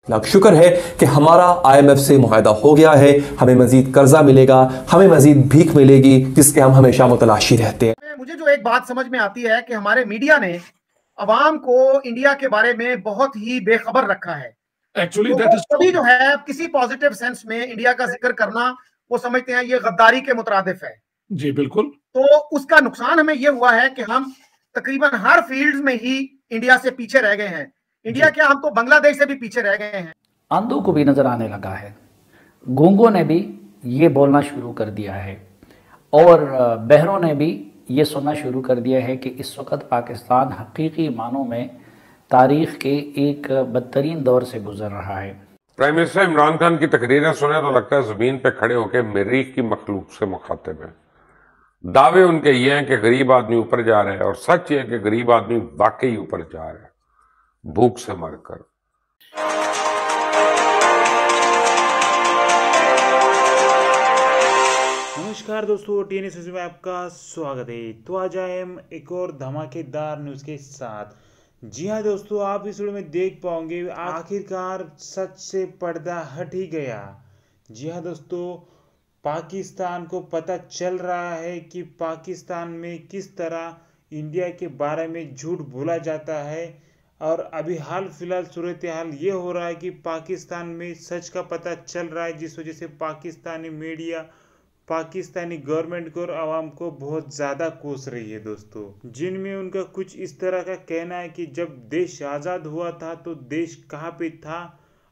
शुक्र है कि हमारा IMF से मुआहदा हो गया है, हमें मजीद कर्जा मिलेगा, हमें मजीद भीख मिलेगी, जिसके हम हमेशा मुतलाशी रहते हैं। मुझे जो एक बात समझ में आती है कि हमारे मीडिया ने अवाम को इंडिया के बारे में बहुत ही बेखबर रखा है। एक्चुअली तो कभी जो है किसी पॉजिटिव सेंस में इंडिया का जिक्र करना वो समझते हैं ये गद्दारी के मुतरादिफ है। जी बिल्कुल। तो उसका नुकसान हमें ये हुआ है कि हम तकरीबन हर फील्ड में ही इंडिया से पीछे रह गए हैं। इंडिया क्या, हम तो बांग्लादेश से भी पीछे रह गए हैं। आंधों को भी नजर आने लगा है, गूंगों ने भी ये बोलना शुरू कर दिया है और बहरों ने भी ये सुनना शुरू कर दिया है कि इस वक्त पाकिस्तान हकीकी मानों में तारीख के एक बदतरीन दौर से गुजर रहा है। प्राइम मिनिस्टर इमरान खान की तकरीरें सुने तो लगता है जमीन पे खड़े होकर मरीख की मखलूक से मुखातिब है। दावे उनके ये हैं कि गरीब आदमी ऊपर जा रहा है और सच ये है कि गरीब आदमी वाकई ऊपर जा रहा है, भूख से मरकर। नमस्कार दोस्तों, TNS में आपका स्वागत है। तो आज आए हम एक और धमाकेदार न्यूज़ के साथ। जी हाँ दोस्तों, आप इस वीडियो में देख पाओगे आखिरकार सच से पर्दा हट ही गया। जी हाँ दोस्तों, पाकिस्तान को पता चल रहा है कि पाकिस्तान में किस तरह इंडिया के बारे में झूठ बोला जाता है और अभी हाल फिलहाल सूरत हाल ये हो रहा है कि पाकिस्तान में सच का पता चल रहा है, जिस वजह से पाकिस्तानी मीडिया पाकिस्तानी गवर्नमेंट को और आवाम को बहुत ज़्यादा कोस रही है दोस्तों, जिनमें उनका कुछ इस तरह का कहना है कि जब देश आज़ाद हुआ था तो देश कहाँ पे था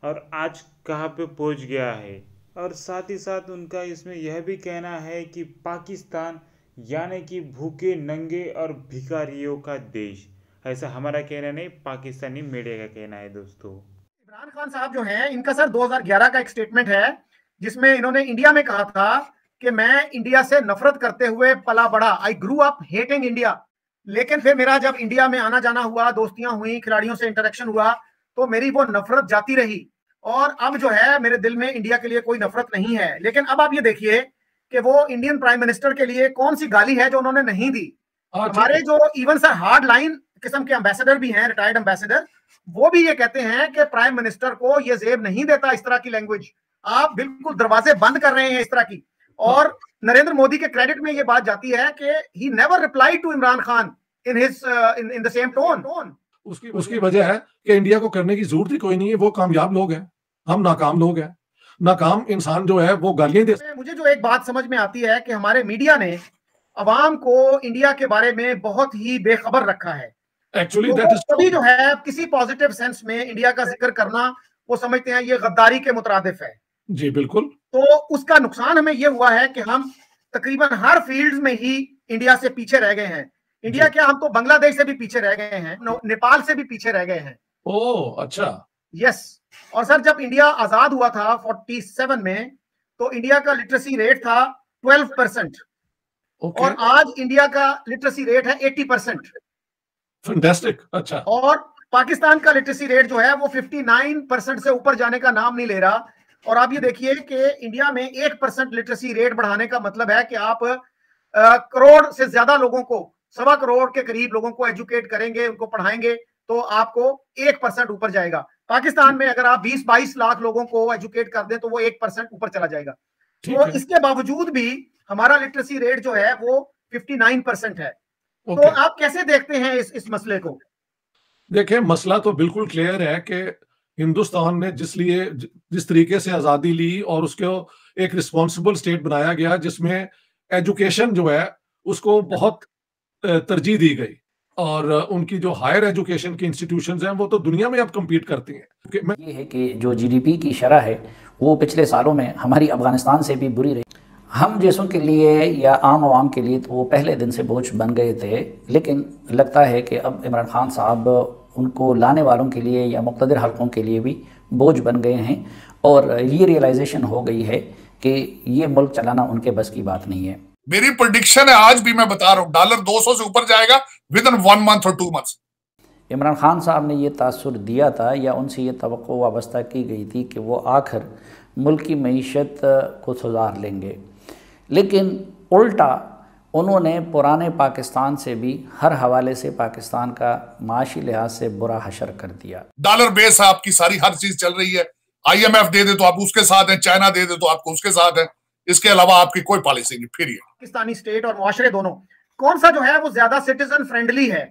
और आज कहाँ पे पहुँच गया है। और साथ ही साथ उनका इसमें यह भी कहना है कि पाकिस्तान यानी कि भूखे नंगे और भिखारियों का देश। ऐसा हमारा कहना नहीं, पाकिस्तानी मीडिया का कहना है दोस्तों। इमरान खान साहब जो हैं, इनका सर 2011 का एक स्टेटमेंट है जिसमें इन्होंने इंडिया में कहा था कि मैं इंडिया से नफरत करते हुए पला बड़ा, आई ग्रू अप हेटिंग इंडिया। लेकिन फिर मेरा जब इंडिया में आना जाना हुआ, दोस्तियां हुई, खिलाड़ियों से इंटरेक्शन हुआ, तो मेरी वो नफरत जाती रही और अब जो है मेरे दिल में इंडिया के लिए कोई नफरत नहीं है। लेकिन अब आप ये देखिए कि वो इंडियन प्राइम मिनिस्टर के लिए कौन सी गाली है जो उन्होंने नहीं दी। हमारे जो इवन सर हार्ड लाइन किस्म के एम्बेसडर भी हैं, रिटायर्ड एम्बेसडर, वो भी ये कहते हैं कि प्राइम मिनिस्टर को ये जेब नहीं देता इस तरह की लैंग्वेज, आप बिल्कुल दरवाजे बंद कर रहे हैं इस तरह की। और नरेंद्र मोदी के क्रेडिट में ये बात जाती है कि he never replied to Imran Khan in his in the same tone. उसकी वजह है कि इंडिया को करने की जरूरत ही कोई नहीं है, वो कामयाब लोग हैं, हम नाकाम लोग हैं। नाकाम इंसान जो है वो गालियां दे। मुझे जो एक बात समझ में आती है कि हमारे मीडिया ने अवाम को इंडिया के बारे में बहुत ही बेखबर रखा है। एक्चुअली कभी जो है किसी पॉजिटिव सेंस में इंडिया का जिक्र करना वो समझते हैं ये गद्दारी के मुतरादिफ है। जी बिल्कुल। तो उसका नुकसान हमें ये हुआ है कि हम तकरीबन हर फील्ड में ही इंडिया से पीछे रह गए हैं। इंडिया क्या, हम तो बांग्लादेश से भी पीछे रह गए हैं, नेपाल से भी पीछे रह गए हैं। ओह अच्छा। यस। और सर जब इंडिया आजाद हुआ था 47 में, तो इंडिया का लिटरेसी रेट था 12% और आज इंडिया का लिटरेसी रेट है 80%। फैंटास्टिक। अच्छा। और पाकिस्तान का लिटरेसी रेट जो है वो 59% से ऊपर जाने का नाम नहीं ले रहा। और आप ये देखिए कि इंडिया में 1% लिटरेसी रेट बढ़ाने का मतलब है कि आप करोड़ से ज्यादा लोगों को, 1.25 करोड़ के करीब लोगों को एजुकेट करेंगे, उनको पढ़ाएंगे, तो आपको 1% ऊपर जाएगा। पाकिस्तान में अगर आप 20-22 लाख लोगों को एजुकेट कर दें तो वो 1% ऊपर चला जाएगा। तो इसके बावजूद भी हमारा लिटरेसी रेट जो है वो 59% है। तो आप कैसे देखते हैं इस मसले को? देखिए, मसला तो बिल्कुल क्लियर है कि हिंदुस्तान ने जिस तरीके से आजादी ली और उसको एक रिस्पॉन्सिबल स्टेट बनाया गया जिसमें एजुकेशन जो है उसको बहुत तरजीह दी गई और उनकी जो हायर एजुकेशन की इंस्टीट्यूशंस हैं वो तो दुनिया में अब कम्पीट करती हैं। ये है कि जो GDP की शरह है वो पिछले सालों में हमारी अफगानिस्तान से भी बुरी रही। हम जैसों के लिए या आम आवाम के लिए तो वो पहले दिन से बोझ बन गए थे, लेकिन लगता है कि अब इमरान खान साहब उनको लाने वालों के लिए या मुक़्तदिर हल्कों के लिए भी बोझ बन गए हैं और ये रियलाइजेशन हो गई है कि ये मुल्क चलाना उनके बस की बात नहीं है। मेरी प्रेडिक्शन है, आज भी मैं बता रहा हूँ, डॉलर 200 से ऊपर जाएगा विद इन 1 मंथ और 2 मंथ्स। इमरान खान साहब ने ये तासुर दिया था या उनसे ये तवक्को वाबस्ता की गई थी कि वो आखिर मुल्क की मईशत को सुधार लेंगे, लेकिन उल्टा उन्होंने पुराने पाकिस्तान से भी हर हवाले से पाकिस्तान का माशी लिहाज से बुरा हशर कर दिया। डॉलर बेस है, आपकी सारी हर चीज चल रही है। IMF दे दे तो आप उसके साथ हैं, चाइना दे दे तो आपको उसके साथ है, इसके अलावा आपकी कोई पॉलिसी नहीं। फिर पाकिस्तानी स्टेट और मुआशरे दोनों कौन सा जो है वो ज्यादा सिटीजन फ्रेंडली है?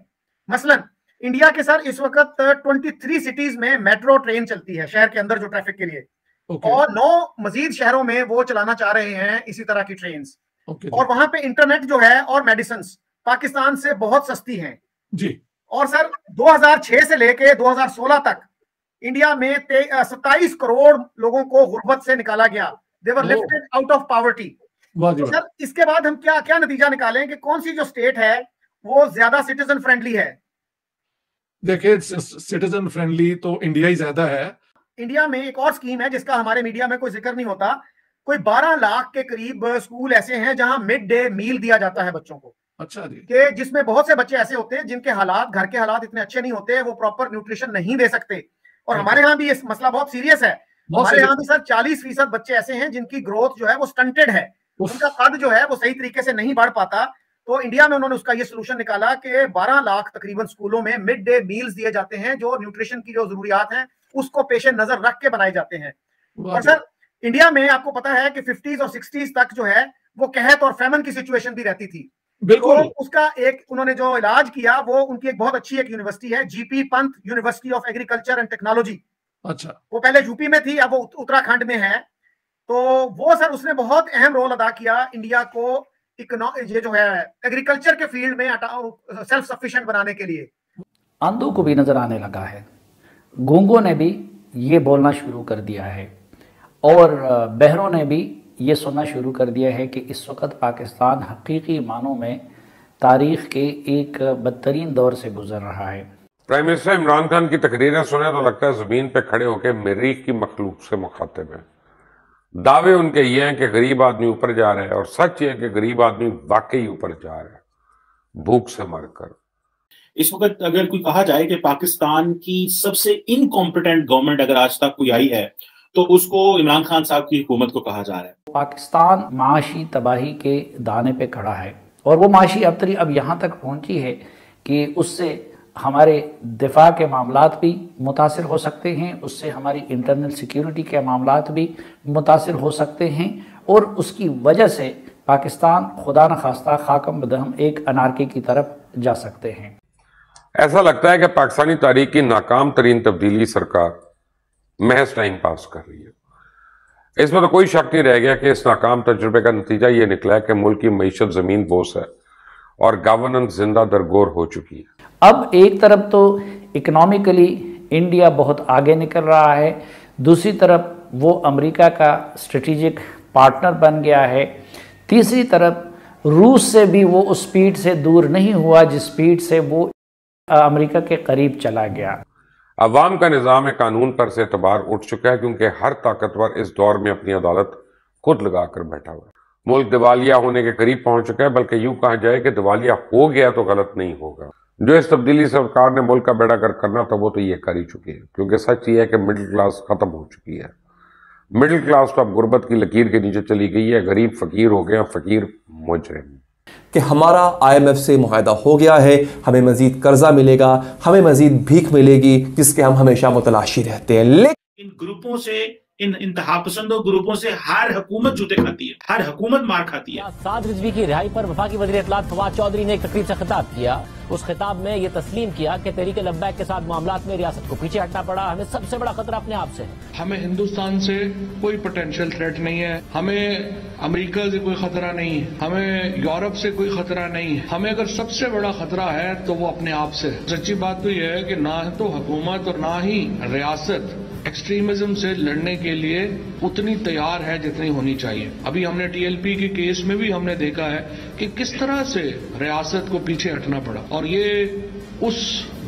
मसलन इंडिया के सर इस वक्त 23 सिटीज में मेट्रो ट्रेन चलती है शहर के अंदर जो ट्रैफिक के लिए, और 9 मजीद शहरों में वो चलाना चाह रहे हैं इसी तरह की ट्रेन। और वहां पे इंटरनेट जो है और मेडिसिन पाकिस्तान से बहुत सस्ती हैं जी। और सर 2006 से लेके 2016 तक इंडिया में 27 करोड़ लोगों को गुर्बत से निकाला गया। दे वर लिफ्टेड आउट ऑफ पॉवर्टी। तो सर इसके बाद हम क्या क्या नतीजा निकालें कि कौन सी जो स्टेट है वो ज्यादा सिटीजन फ्रेंडली है? देखिए, सिटीजन फ्रेंडली तो इंडिया ही ज्यादा है। इंडिया में एक और स्कीम है जिसका हमारे मीडिया में कोई जिक्र नहीं होता। कोई 12 लाख के करीब स्कूल ऐसे हैं जहां मिड डे मील दिया जाता है बच्चों को। अच्छा जी। कि जिसमें बहुत से बच्चे ऐसे होते हैं जिनके हालात, घर के हालात इतने अच्छे नहीं होते, वो प्रॉपर न्यूट्रिशन नहीं दे सकते। और हमारे यहाँ भी ये मसला बहुत सीरियस है। हमारे यहाँ भी सर 40% बच्चे ऐसे हैं जिनकी ग्रोथ जो है वो स्टंटेड है, उनका कद जो है वो सही तरीके से नहीं बढ़ पाता। तो इंडिया में उन्होंने उसका ये सोल्यूशन निकाला कि 12 लाख तकरीबन स्कूलों में मिड डे मील्स दिए जाते हैं जो न्यूट्रिशन की जो जरूरियात हैं उसको पेश नजर रख के बनाए जाते हैं। और सर इंडिया में आपको पता है कि 50s और 60s तक जो है वो कहत और फैमन की सिचुएशन भी रहती थी। बिल्कुल। तो उसका एक उन्होंने जो इलाज किया वो उनकी एक बहुत अच्छी एक यूनिवर्सिटी है, GP Pant university of agriculture and technology. अच्छा। वो पहले यूपी में थी, अब वो उत्तराखंड में है। तो वो सर उसने बहुत अहम रोल अदा किया इंडिया को ये जो है एग्रीकल्चर के फील्ड में सेल्फ सफिशिएंट बनाने के लिए। अंधों को भी नजर आने लगा है, गूंगों ने भी ये बोलना शुरू कर दिया है और बहरों ने भी ये सुनना शुरू कर दिया है कि इस वक्त पाकिस्तान हकीकी मानों में तारीख के एक बदतरीन दौर से गुजर रहा है। प्राइम मिनिस्टर इमरान खान की तकरीरें सुने तो लगता है जमीन पे खड़े होकर मरीख की मखलूक से मुखातिब है। दावे उनके ये हैं कि गरीब आदमी ऊपर जा रहा है, और सच ये है कि गरीब आदमी वाकई ऊपर जा रहा है, भूख से मरकर। इस वक्त अगर कोई कहा जाए कि पाकिस्तान की सबसे इनकॉम्पिटेंट गवर्नमेंट अगर आज तक कोई आई है तो उसको इमरान खान साहब की हुकूमत को कहा जा रहा है। पाकिस्तान माशी तबाही के दाने पे खड़ा है और वो माशी अबतरी अब यहाँ तक पहुँची है कि उससे हमारे दिफा के मामलात भी मुतासिर हो सकते हैं, उससे हमारी इंटरनल सिक्योरिटी के मामलात भी मुतासिर हो सकते हैं और उसकी वजह से पाकिस्तान खुदा न खास्ता खाकम बदहम एक अनारकी की तरफ जा सकते हैं। ऐसा लगता है कि पाकिस्तानी तारीख की नाकाम तरीन तब्दीली सरकार महज टाइम पास कर रही है। इसमें तो कोई शक नहीं रह गया कि इस नाकाम तजुर्बे का नतीजा ये निकला है कि मुल्क की मईशत जमीन बोस है और गवर्नेंस जिंदा दरगोर हो चुकी है। अब एक तरफ तो इकोनॉमिकली इंडिया बहुत आगे निकल रहा है, दूसरी तरफ वो अमेरिका का स्ट्रेटेजिक पार्टनर बन गया है, तीसरी तरफ रूस से भी वो उस स्पीड से दूर नहीं हुआ जिस स्पीड से वो अमेरिका के करीब चला गया। अवाम का निज़ाम कानून पर से एतबार उठ चुका है क्योंकि हर ताकतवर इस दौर में अपनी अदालत खुद लगा कर बैठा हुआ है। मुल्क दिवालिया होने के करीब पहुंच चुका है, बल्कि यूं कहा जाए कि दिवालिया हो गया तो गलत नहीं होगा। जो इस तब्दीली सरकार ने मुल्क का बेड़ा गर्क करना था वो तो ये कर ही चुकी है, क्योंकि सच ये है कि मिडिल क्लास खत्म हो चुकी है। मिडिल क्लास तो अब गुर्बत की लकीर के नीचे चली गई है, गरीब फकीर हो गया, फकीर मुजरिम। कि हमारा IMF से मुआहदा हो गया है, हमें मजीद कर्जा मिलेगा, हमें मजीद भीख मिलेगी, जिसके हम हमेशा मुतलाशी रहते हैं। लेकिन इन ग्रुपों से, इन इंतहा पसंदों ग्रुपों से हर हुकूमत जूते खाती है, हर हुकूमत मार खाती है। साद रिजवी की रिहाई पर वफाकी वज़ीर इत्तलात फवाद चौधरी ने एक तकरीर से खिताब किया। उस खिताब में ये तस्लीम किया कि तहरीक लब्बैक के साथ मामलात में रियासत को पीछे हटना पड़ा। हमें सबसे बड़ा खतरा अपने आप से है। हमें हिंदुस्तान से कोई पोटेंशियल थ्रेट नहीं है, हमें अमेरिका से कोई खतरा नहीं है, हमें यूरोप से कोई खतरा नहीं है। हमें अगर सबसे बड़ा खतरा है तो वो अपने आप से है। सच्ची बात तो यह है कि ना तो हुकूमत और ना ही रियासत एक्सट्रीमिज्म से लड़ने के लिए उतनी तैयार है जितनी होनी चाहिए। अभी हमने TLP के केस में भी हमने देखा है कि किस तरह से रियासत को पीछे हटना पड़ा, और ये उस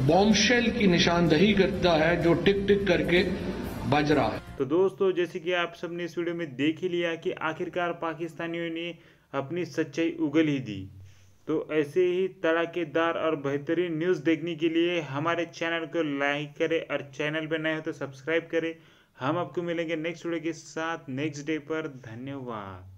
बॉम्बशेल की निशानदही करता है जो टिक टिक करके बज रहा है। तो दोस्तों, जैसे कि आप सबने इस वीडियो में देख ही लिया कि आखिरकार पाकिस्तानियों ने अपनी सच्चाई उगल ही दी। तो ऐसे ही तड़ाकेदार और बेहतरीन न्यूज़ देखने के लिए हमारे चैनल को लाइक करें और चैनल पर नए हो तो सब्सक्राइब करें। हम आपको मिलेंगे नेक्स्ट वीडियो के साथ नेक्स्ट डे पर। धन्यवाद।